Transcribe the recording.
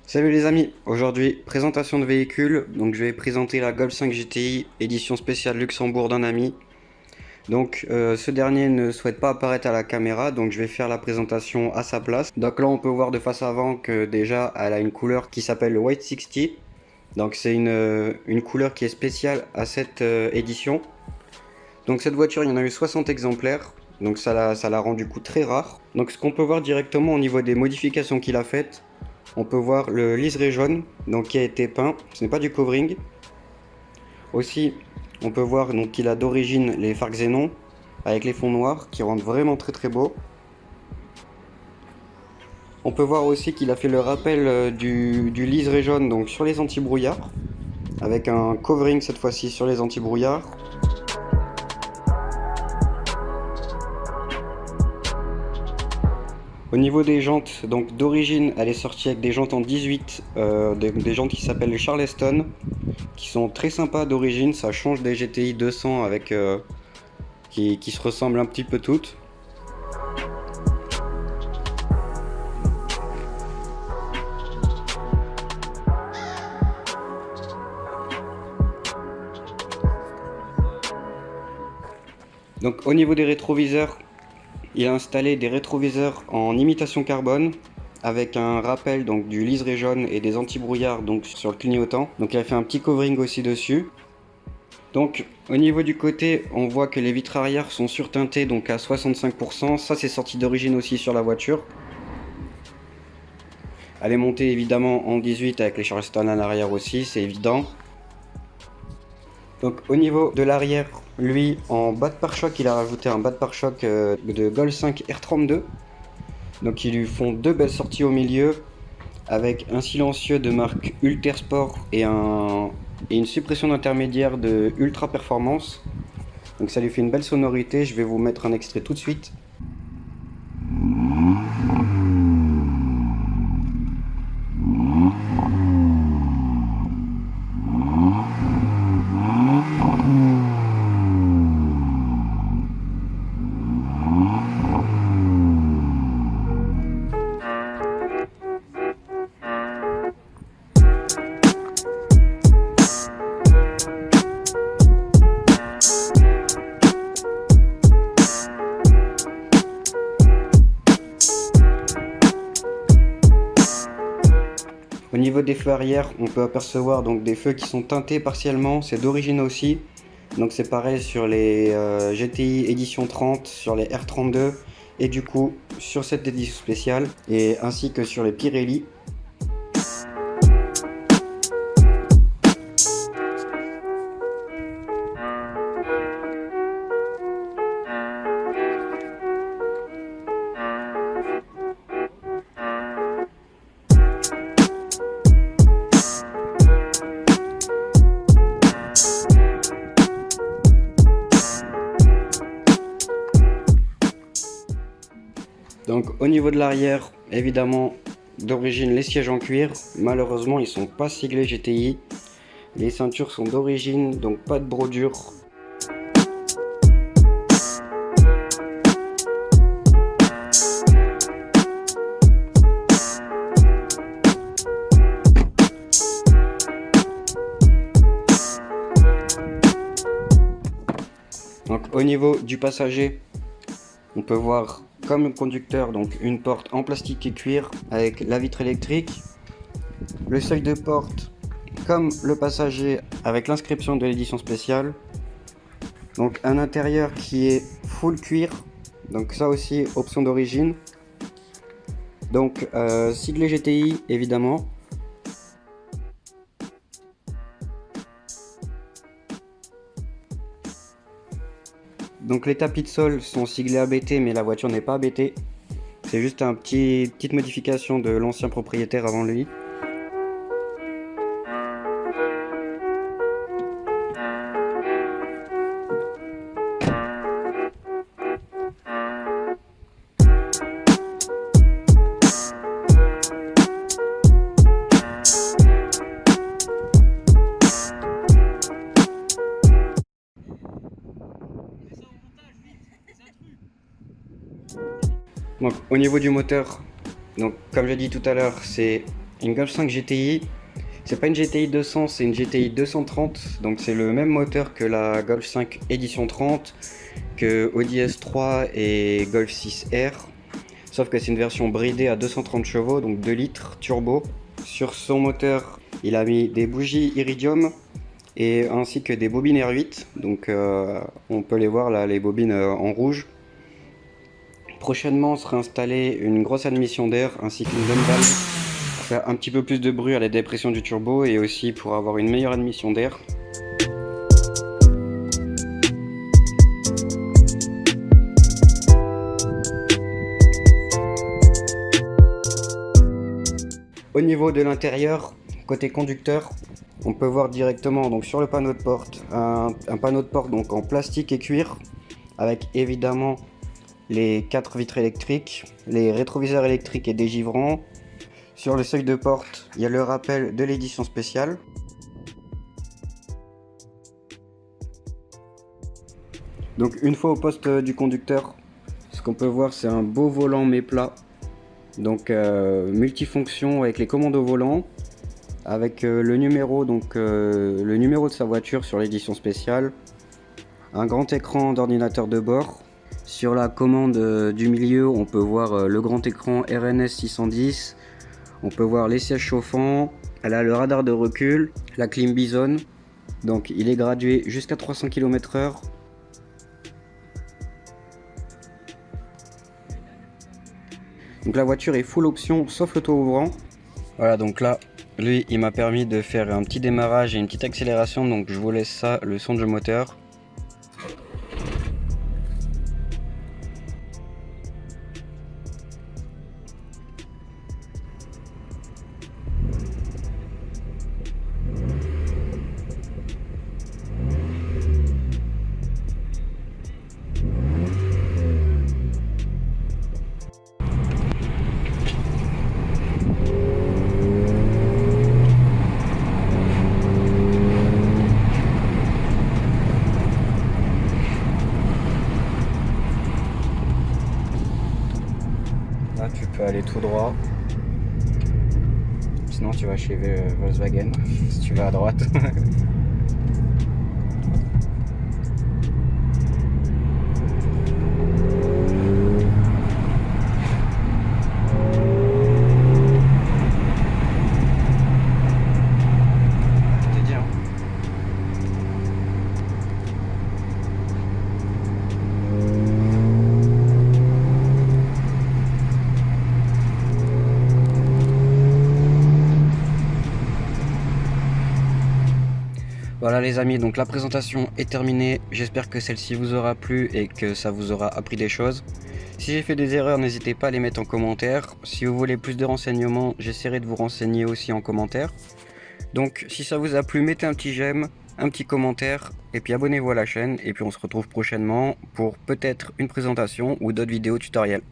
Salut les amis, aujourd'hui présentation de véhicule, donc je vais présenter la Golf 5 GTI édition spéciale Luxembourg d'un ami. Donc ce dernier ne souhaite pas apparaître à la caméra, donc je vais faire la présentation à sa place. Donc là on peut voir de face avant que déjà elle a une couleur qui s'appelle le White 60. Donc c'est une couleur qui est spéciale à cette édition. Donc cette voiture il y en a eu 60 exemplaires, donc ça l'a rendu coup très rare. Donc ce qu'on peut voir directement au niveau des modifications qu'il a faites, on peut voir le liseré jaune donc, qui a été peint, ce n'est pas du covering. Aussi, on peut voir donc, qu'il a d'origine les phares xénon avec les fonds noirs qui rendent vraiment très beau. On peut voir aussi qu'il a fait le rappel du liseré jaune donc, sur les anti-brouillards avec un covering cette fois-ci sur les anti-brouillards. Au niveau des jantes, donc d'origine, elle est sortie avec des jantes en 18, des jantes qui s'appellent les Charleston, qui sont très sympas d'origine. Ça change des GTI 200 avec qui se ressemblent un petit peu toutes. Donc au niveau des rétroviseurs, il a installé des rétroviseurs en imitation carbone avec un rappel donc du liseré jaune et des anti-brouillards donc sur le clignotant. Donc il a fait un petit covering aussi dessus. Donc au niveau du côté, on voit que les vitres arrière sont surteintées donc à 65%. Ça c'est sorti d'origine aussi sur la voiture. Elle est montée évidemment en 18 avec les Charleston à l'arrière aussi, c'est évident. Donc au niveau de l'arrière, lui en bas de pare-choc, il a rajouté un bas de pare-choc de Golf 5 R32. Donc ils lui font deux belles sorties au milieu avec un silencieux de marque Ultersport et une suppression d'intermédiaire de Ultra Performance. Donc ça lui fait une belle sonorité, je vais vous mettre un extrait tout de suite. Au niveau des feux arrière, on peut apercevoir donc des feux qui sont teintés partiellement, c'est d'origine aussi. Donc c'est pareil sur les GTI édition 30, sur les R32 et du coup sur cette édition spéciale et ainsi que sur les Pirelli. Donc au niveau de l'arrière, évidemment d'origine les sièges en cuir, malheureusement ils sont pas siglés GTI. Les ceintures sont d'origine, donc pas de brodure. Donc au niveau du passager, on peut voir comme le conducteur donc une porte en plastique et cuir avec la vitre électrique, le seuil de porte comme le passager avec l'inscription de l'édition spéciale, donc un intérieur qui est full cuir, donc ça aussi option d'origine, donc siglé GTI évidemment. Donc les tapis de sol sont siglés ABT mais la voiture n'est pas ABT. C'est juste une petite modification de l'ancien propriétaire avant lui. Donc au niveau du moteur, donc comme j'ai dit tout à l'heure, c'est une Golf 5 GTI. C'est pas une GTI 200, c'est une GTI 230. Donc c'est le même moteur que la Golf 5 édition 30, que Audi S3 et Golf 6R. Sauf que c'est une version bridée à 230 chevaux, donc 2 litres turbo. Sur son moteur, il a mis des bougies Iridium et ainsi que des bobines R8. Donc on peut les voir là, les bobines en rouge. Prochainement sera installée une grosse admission d'air ainsi qu'une bonne valve pour faire un petit peu plus de bruit à la dépression du turbo et aussi pour avoir une meilleure admission d'air. Au niveau de l'intérieur, côté conducteur, on peut voir directement donc sur le panneau de porte un panneau de porte donc en plastique et cuir avec évidemment les 4 vitres électriques, les rétroviseurs électriques et dégivrants. Sur le seuil de porte, il y a le rappel de l'édition spéciale. Donc une fois au poste du conducteur, ce qu'on peut voir c'est un beau volant mais plat. Donc multifonction avec les commandes au volant, avec le numéro de sa voiture sur l'édition spéciale, un grand écran d'ordinateur de bord. Sur la commande du milieu, on peut voir le grand écran RNS 610, on peut voir les sièges chauffants, elle a le radar de recul, la clim Bison, donc il est gradué jusqu'à 300 km/h. Donc la voiture est full option sauf le toit ouvrant. Voilà, donc là, lui, il m'a permis de faire un petit démarrage et une petite accélération, donc je vous laisse ça, le son du moteur. Là, tu peux aller tout droit. Sinon, tu vas chez Volkswagen si tu vas à droite. Voilà les amis, donc la présentation est terminée. J'espère que celle-ci vous aura plu et que ça vous aura appris des choses. Si j'ai fait des erreurs, n'hésitez pas à les mettre en commentaire. Si vous voulez plus de renseignements, j'essaierai de vous renseigner aussi en commentaire. Donc si ça vous a plu, mettez un petit j'aime, un petit commentaire et puis abonnez-vous à la chaîne. Et puis on se retrouve prochainement pour peut-être une présentation ou d'autres vidéos tutoriels.